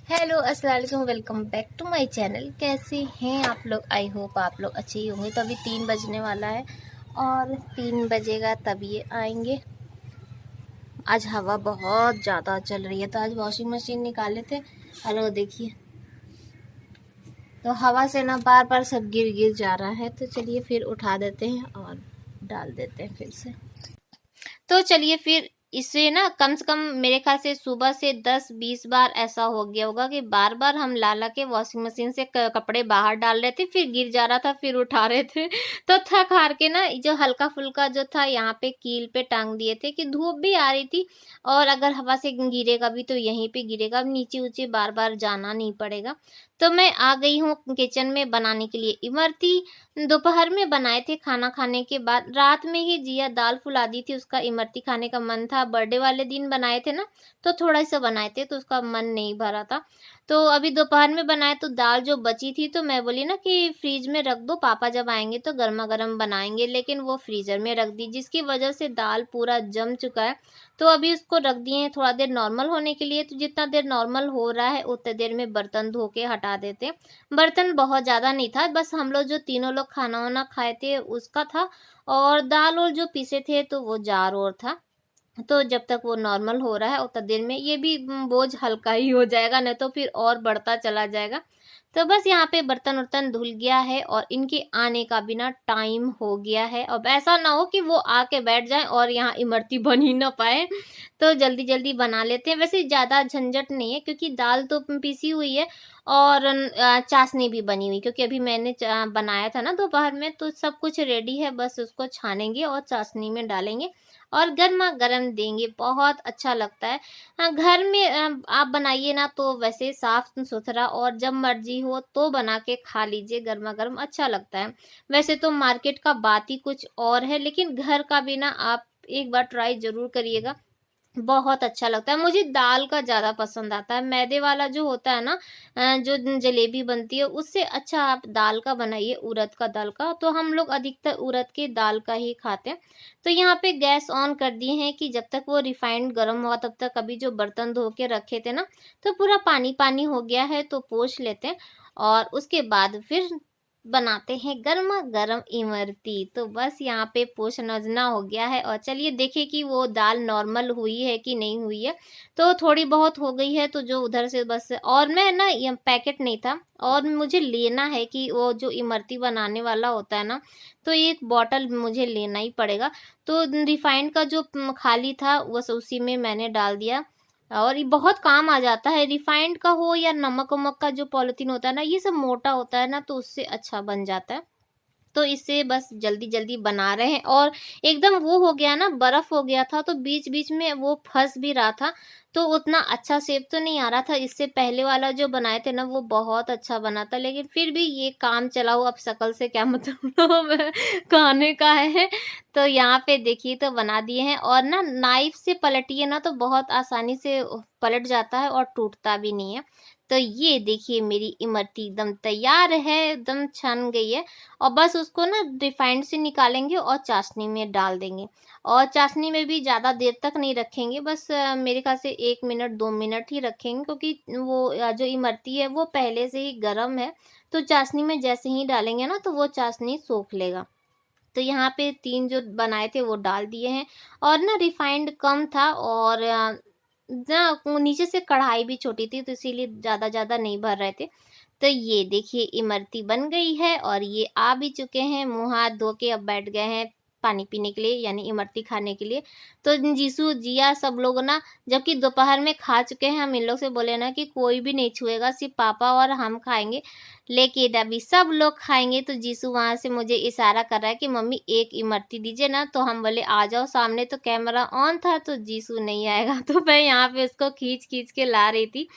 Hello अस्सलाम वालेकुम, welcome back to my channel. कैसे हैं आप लोग? आई होप आप लोग अच्छे ही होंगे। तो अभी 3 बजने वाला है और 3 बजेगा तब ये आएंगे। आज हवा बहुत ज़्यादा चल रही है तो आज वॉशिंग मशीन निकाले थे। हेलो देखिए, तो हवा से ना बार बार सब गिर गिर जा रहा है। तो चलिए फिर उठा देते हैं और डाल देते हैं फिर से। तो चलिए फिर इसे ना कम से कम मेरे ख्याल से सुबह से 10-20 बार ऐसा हो गया होगा कि बार बार हम ला ला के वॉशिंग मशीन से कपड़े बाहर डाल रहे थे, फिर गिर जा रहा था, फिर उठा रहे थे। तो थक हार के ना जो हल्का फुल्का जो था यहाँ पे कील पे टांग दिए थे कि धूप भी आ रही थी और अगर हवा से गिरेगा भी तो यहीं पे गिरेगा, नीचे ऊंचे बार बार जाना नहीं पड़ेगा। तो मैं आ गई हूँ किचन में बनाने के लिए इमरती। दोपहर में बनाए थे खाना खाने के बाद। रात में ही जिया दाल फुला दी थी, उसका इमरती खाने का मन था। बर्थडे वाले दिन बनाए थे ना, तो थोड़ा सा बनाए थे तो उसका मन नहीं भरा था। तो अभी दोपहर में बनाए तो दाल जो बची थी तो मैं बोली ना कि फ्रीज में रख दो, पापा जब आएंगे तो गर्मा गर्म बनाएंगे, लेकिन वो फ्रीजर में रख दी जिसकी वजह से दाल पूरा जम चुका है। तो अभी उसको रख दिए हैं थोड़ा देर नॉर्मल होने के लिए। तो जितना देर नॉर्मल हो रहा है उतने देर में बर्तन धो के हटा देते हैं। बर्तन बहुत ज़्यादा नहीं था, बस हम लोग जो तीनों लोग खाना वाना खाए थे उसका था, और दाल और जो पीसे थे तो वो जार और था। तो जब तक वो नॉर्मल हो रहा है उतना देर में ये भी बोझ हल्का ही हो जाएगा, नहीं तो फिर और बढ़ता चला जाएगा। तो बस यहाँ पे बर्तन वर्तन धुल गया है और इनके आने का भी ना टाइम हो गया है। अब ऐसा ना हो कि वो आके बैठ जाए और यहाँ इमरती बन ही ना पाए। तो जल्दी जल्दी बना लेते हैं। वैसे ज़्यादा झंझट नहीं है क्योंकि दाल तो पीसी हुई है और चाशनी भी बनी हुई, क्योंकि अभी मैंने बनाया था ना दोपहर में, तो सब कुछ रेडी है। बस उसको छानेंगे और चाशनी में डालेंगे और गर्मा गर्म देंगे, बहुत अच्छा लगता है। घर में आप बनाइए ना तो वैसे साफ सुथरा, और जब मर्जी हो तो बना के खा लीजिए गर्मा गर्म, अच्छा लगता है। वैसे तो मार्केट का बात ही कुछ और है, लेकिन घर का भी ना आप एक बार ट्राई जरूर करिएगा, बहुत अच्छा लगता है। मुझे दाल का ज़्यादा पसंद आता है। मैदे वाला जो होता है ना, जो जलेबी बनती है, उससे अच्छा आप दाल का बनाइए, उड़द का दाल का। तो हम लोग अधिकतर उड़द के दाल का ही खाते हैं। तो यहाँ पे गैस ऑन कर दिए हैं कि जब तक वो रिफाइंड गर्म हुआ तब तक अभी जो बर्तन धो के रखे थे ना, तो पूरा पानी पानी हो गया है, तो पोंछ लेते हैं और उसके बाद फिर बनाते हैं गर्मा गर्म इमरती। तो बस यहाँ पे पोष नजना हो गया है और चलिए देखें कि वो दाल नॉर्मल हुई है कि नहीं हुई है। तो थोड़ी बहुत हो गई है, तो जो उधर से बस, और मैं ना ये पैकेट नहीं था और मुझे लेना है कि वो जो इमरती बनाने वाला होता है ना, तो एक बॉटल मुझे लेना ही पड़ेगा। तो रिफाइंड का जो खाली था बस उसी में मैंने डाल दिया, और ये बहुत काम आ जाता है। रिफाइंड का हो या नमक वमक का जो पॉलिथीन होता है ना, ये सब मोटा होता है ना, तो उससे अच्छा बन जाता है। तो इसे बस जल्दी जल्दी बना रहे हैं और एकदम वो हो गया ना, बर्फ हो गया था, तो बीच बीच में वो फंस भी रहा था। तो उतना अच्छा शेप तो नहीं आ रहा था। इससे पहले वाला जो बनाए थे ना वो बहुत अच्छा बना था, लेकिन फिर भी ये काम चलाओ, अब शक्ल से क्या मतलब खाने का है। तो यहाँ पे देखिए तो बना दिए हैं, और ना नाइफ से पलटिए ना तो बहुत आसानी से पलट जाता है और टूटता भी नहीं है। तो ये देखिए मेरी इमरती एकदम तैयार है, एकदम छन गई है। और बस उसको ना रिफाइंड से निकालेंगे और चाशनी में डाल देंगे, और चाशनी में भी ज़्यादा देर तक नहीं रखेंगे, बस मेरे ख्याल से 1 मिनट 2 मिनट ही रखेंगे, क्योंकि वो जो इमरती है वो पहले से ही गर्म है। तो चाशनी में जैसे ही डालेंगे ना तो वो चाशनी सोख लेगा। तो यहाँ पे 3 जो बनाए थे वो डाल दिए हैं, और ना रिफाइंड कम था, और ना वो नीचे से कढ़ाई भी छोटी थी तो इसीलिए ज़्यादा ज़्यादा नहीं भर रहे थे। तो ये देखिए इमरती बन गई है और ये आ भी चुके हैं, मुँह हाथ धो के अब बैठ गए हैं पानी पीने के लिए, यानी इमरती खाने के लिए। तो जीसू, जिया सब लोग ना, जबकि दोपहर में खा चुके हैं, हम इन लोग से बोले ना कि कोई भी नहीं छुएगा, सिर्फ पापा और हम खाएँगे। लेकिन अभी सब लोग खाएँगे, तो जीसू वहाँ से मुझे इशारा कर रहा है कि मम्मी एक इमरती दीजिए ना, तो हम बोले आ जाओ सामने, तो कैमरा ऑन था तो जीसू नहीं आएगा। तो मैं यहाँ पे उसको खींच-खींच के ला रही थी।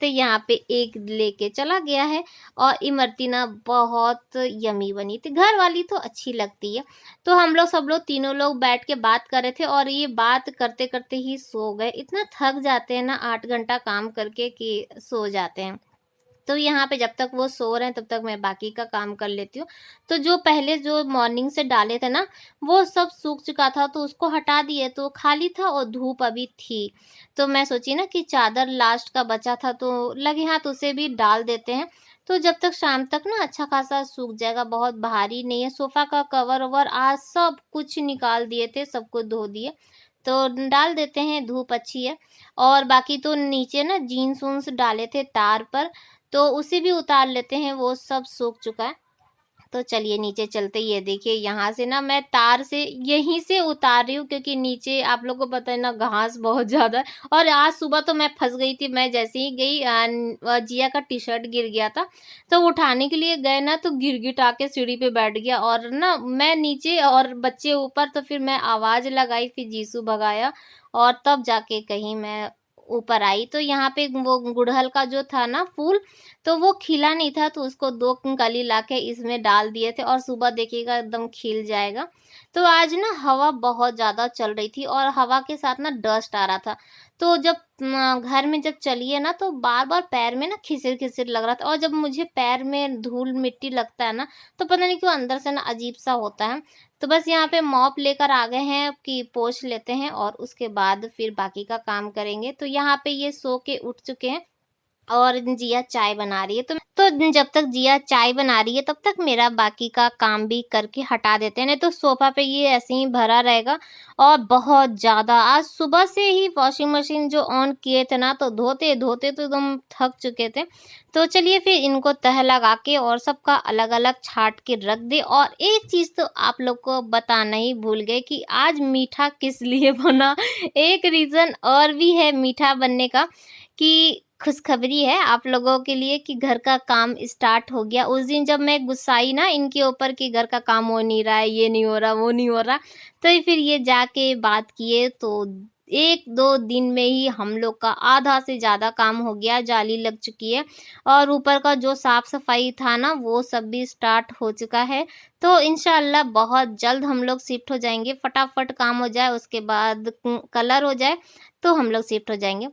तो यहाँ पे एक लेके चला गया है, और इमरती ना बहुत यम्मी बनी थी। घर वाली तो अच्छी लगती है। तो हम लोग सब लोग तीनों लोग बैठ के बात कर रहे थे, और ये बात करते-करते ही सो गए। इतना थक जाते हैं ना 8 घंटा काम करके कि सो जाते हैं। तो यहाँ पे जब तक वो सो रहे हैं तब तक मैं बाकी का काम कर लेती हूँ। तो जो पहले जो मॉर्निंग से डाले थे ना, वो सब सूख चुका था तो उसको हटा दिए, तो खाली था और धूप अभी थी। तो मैं सोची ना कि चादर लास्ट का बचा था तो लगे हाथ उसे भी डाल देते हैं। तो जब तक शाम तक ना अच्छा खासा सूख जाएगा, बहुत भारी नहीं है। सोफ़ा का कवर ववर आज सब कुछ निकाल दिए थे, सब कुछ धो दिए। तो डाल देते हैं, धूप अच्छी है। और बाकी तो नीचे ना जीन्स ऊन्स डाले थे तार पर, तो उसे भी उतार लेते हैं, वो सब सूख चुका है। तो चलिए नीचे चलते ही, ये देखिए यहाँ से ना मैं तार से यहीं से उतार रही हूँ, क्योंकि नीचे आप लोगों को पता है ना घास बहुत ज़्यादा है। और आज सुबह तो मैं फंस गई थी, मैं जैसे ही गई जिया का टी शर्ट गिर गया था, तो उठाने के लिए गए ना तो गिरगिटा के सीढ़ी पे बैठ गया, और ना मैं नीचे और बच्चे ऊपर। तो फिर मैं आवाज़ लगाई, फिर जीसू भगाया और तब जाके कहीं मैं ऊपर आई। तो यहाँ पे वो गुड़हल का जो था ना फूल, तो वो खिला नहीं था, तो उसको 2 कली लाके इसमें डाल दिए थे और सुबह देखिएगा एकदम खिल जाएगा। तो आज ना हवा बहुत ज़्यादा चल रही थी और हवा के साथ ना डस्ट आ रहा था। तो जब घर में जब चलिए ना तो बार-बार पैर में ना खिसिर-खिसिर लग रहा था, और जब मुझे पैर में धूल मिट्टी लगता है ना, तो पता नहीं क्यों अंदर से ना अजीब-सा होता है। तो बस यहाँ पे मॉप लेकर आ गए हैं कि पोंछ लेते हैं और उसके बाद फिर बाकी का काम करेंगे। तो यहाँ पे ये सो के उठ चुके हैं और जिया चाय बना रही है। तो जब तक जिया चाय बना रही है तब तक मेरा बाकी का काम भी करके हटा देते हैं, नहीं तो सोफ़ा पे ये ऐसे ही भरा रहेगा। और बहुत ज़्यादा आज सुबह से ही वॉशिंग मशीन जो ऑन किए थे ना, तो धोते-धोते तो एकदम थक चुके थे। तो चलिए फिर इनको तह लगा के और सबका अलग-अलग छाँट के रख दें। और एक चीज़ तो आप लोग को बताना ही भूल गए कि आज मीठा किस लिए बना। एक रीज़न और भी है मीठा बनने का, कि खुशखबरी है आप लोगों के लिए कि घर का काम स्टार्ट हो गया। उस दिन जब मैं गुस्साई ना इनके ऊपर कि घर का काम हो नहीं रहा है, ये नहीं हो रहा, वो नहीं हो रहा, तो फिर ये जाके बात किए तो 1-2 दिन में ही हम लोग का आधा से ज़्यादा काम हो गया, जाली लग चुकी है और ऊपर का जो साफ-सफाई था ना वो सब भी स्टार्ट हो चुका है। तो इंशाअल्लाह बहुत जल्द हम लोग शिफ्ट हो जाएँगे, फटाफट काम हो जाए उसके बाद कलर हो जाए तो हम लोग शिफ्ट हो जाएँगे।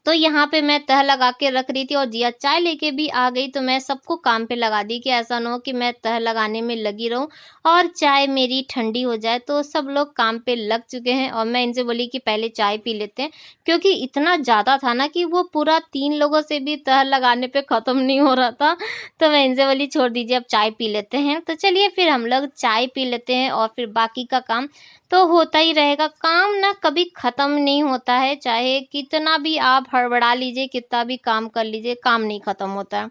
तो यहाँ पे मैं तह लगा के रख रही थी और जिया चाय लेके भी आ गई, तो मैं सबको काम पे लगा दी कि ऐसा ना हो कि मैं तह लगाने में लगी रहूं और चाय मेरी ठंडी हो जाए। तो सब लोग काम पे लग चुके हैं और मैं इनसे बोली कि पहले चाय पी लेते हैं, क्योंकि इतना ज़्यादा था ना कि वो पूरा 3 लोगों से भी तह लगाने पे ख़त्म नहीं हो रहा था। तो मैं इनसे बोली छोड़ दीजिए, अब चाय पी लेते हैं। तो चलिए फिर हम लोग चाय पी लेते हैं और फिर बाकी का काम तो होता ही रहेगा। काम ना कभी ख़त्म नहीं होता है, चाहे कितना भी आप हड़बड़ा लीजिए, कितना भी काम कर लीजिए, काम नहीं ख़त्म होता है।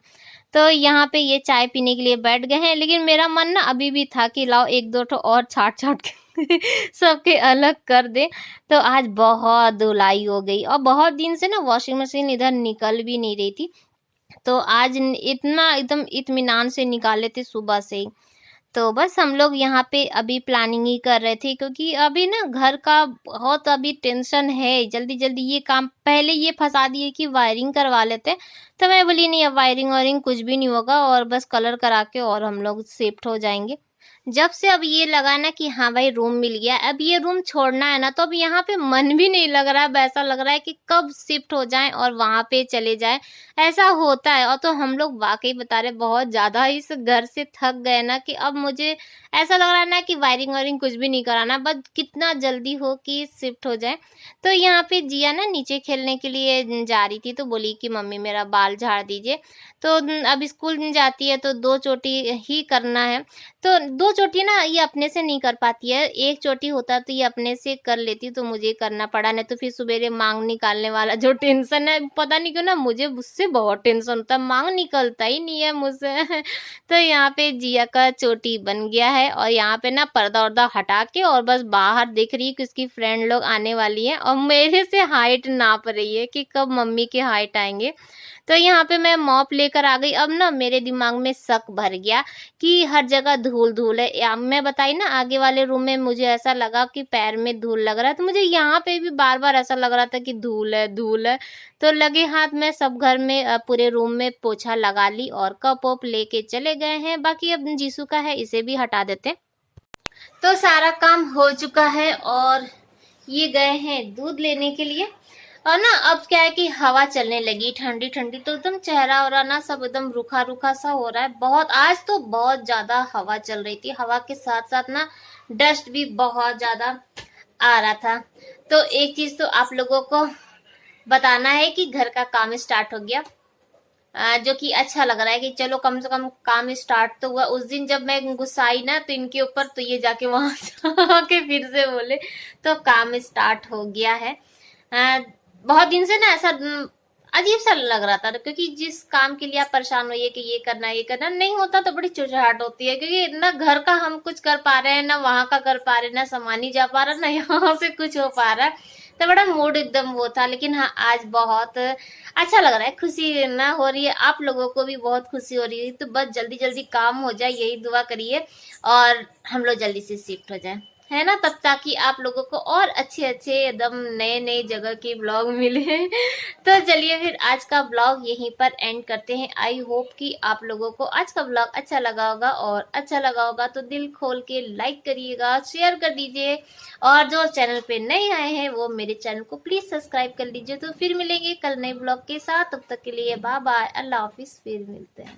तो यहाँ पे ये चाय पीने के लिए बैठ गए हैं, लेकिन मेरा मन ना अभी भी था कि लाओ 1-2 ठो और छाँट-छाँट के सबके अलग कर दें। तो आज बहुत धुलाई हो गई और बहुत दिन से ना वॉशिंग मशीन इधर निकल भी नहीं रही थी। तो आज इतना एकदम इत्मीनान से निकाले थे सुबह से ही। तो बस हम लोग यहाँ पे अभी प्लानिंग ही कर रहे थे, क्योंकि अभी ना घर का बहुत अभी टेंशन है। जल्दी-जल्दी ये काम पहले ये फँसा दिए कि वायरिंग करवा लेते हैं। तो मैं बोली नहीं, अब वायरिंग वायरिंग कुछ भी नहीं होगा और बस कलर करा के और हम लोग शिफ्ट हो जाएँगे। जब से अब ये लगा ना कि हाँ भाई रूम मिल गया, अब ये रूम छोड़ना है ना, तो अब यहाँ पे मन भी नहीं लग रहा है। अब ऐसा लग रहा है कि कब शिफ्ट हो जाएँ और वहाँ पे चले जाएँ, ऐसा होता है। और तो हम लोग वाक़ई बता रहे बहुत ज़्यादा इस घर से थक गए ना, कि अब मुझे ऐसा लग रहा है ना कि वायरिंग वायरिंग कुछ भी नहीं कराना, बस कितना जल्दी हो कि शिफ्ट हो जाए। तो यहाँ पे जिया ना नीचे खेलने के लिए जा रही थी, तो बोली कि मम्मी मेरा बाल झाड़ दीजिए। तो अब स्कूल जाती है तो 2 चोटी ही करना है। तो 2 चोटी ना ये अपने से नहीं कर पाती है, 1 चोटी होता तो ये अपने से कर लेती, तो मुझे करना पड़ा, नहीं तो फिर सवेरे मांग निकालने वाला जो टेंशन है, पता नहीं क्यों ना मुझे उससे बहुत टेंशन होता है, मांग निकलता ही नहीं है मुझसे। तो यहाँ पे जिया का चोटी बन गया है और यहाँ पे ना पर्दा-वर्दा हटा के और बस बाहर देख रही है कि उसकी फ्रेंड लोग आने वाली हैं और मेरे से हाइट नाप रही है कि कब मम्मी के हाइट आएँगे। तो यहाँ पे मैं मॉप लेकर आ गई। अब ना मेरे दिमाग में शक भर गया कि हर जगह धूल-धूल है। या मैं बताई ना आगे वाले रूम में मुझे ऐसा लगा कि पैर में धूल लग रहा है, तो मुझे यहाँ पे भी बार-बार ऐसा लग रहा था कि धूल है, धूल है। तो लगे हाथ में सब घर में पूरे रूम में पोछा लगा ली और कप-वप लेके चले गए हैं। बाकी अब जीसू का है, इसे भी हटा देते हैं। तो सारा काम हो चुका है और ये गए हैं दूध लेने के लिए। और ना अब क्या है कि हवा चलने लगी ठंडी ठंडी, तो एकदम चेहरा और ना सब एकदम रूखा रूखा सा हो रहा है। बहुत आज तो बहुत ज्यादा हवा चल रही थी, हवा के साथ साथ ना डस्ट भी बहुत ज्यादा आ रहा था। तो एक चीज तो आप लोगों को बताना है कि घर का काम स्टार्ट हो गया, जो कि अच्छा लग रहा है कि चलो कम से कम काम स्टार्ट तो हुआ। उस दिन जब मैं गुस्साई ना तो इनके ऊपर, तो ये जाके वहां जाके फिर से बोले, तो काम स्टार्ट हो गया है। बहुत दिन से ना ऐसा अजीब सा लग रहा था, क्योंकि जिस काम के लिए आप परेशान होइए कि ये करना ये करना, नहीं होता तो बड़ी चिड़चिड़ाहट होती है, क्योंकि ना घर का हम कुछ कर पा रहे हैं, ना वहां का कर पा रहे हैं, ना सामान ही जा पा रहा, ना यहाँ से कुछ हो पा रहा है। तो बड़ा मूड एकदम वो था। लेकिन हाँ, आज बहुत अच्छा लग रहा है, खुशी ना हो रही है, आप लोगों को भी बहुत खुशी हो रही है। तो बस जल्दी जल्दी काम हो जाए, यही दुआ करिए, और हम लोग जल्दी से शिफ्ट हो जाए, है ना, तब ताकि आप लोगों को और अच्छे अच्छे एकदम नए नए जगह के ब्लॉग मिले। तो चलिए फिर आज का ब्लॉग यहीं पर एंड करते हैं। आई होप कि आप लोगों को आज का ब्लॉग अच्छा लगा होगा, और अच्छा लगा होगा तो दिल खोल के लाइक करिएगा, शेयर कर दीजिए, और जो चैनल पे नए आए हैं वो मेरे चैनल को प्लीज सब्सक्राइब कर लीजिए। तो फिर मिलेंगे कल नए ब्लॉग के साथ, तब तक के लिए बाय बाय, अल्लाह हाफिज, फिर मिलते हैं।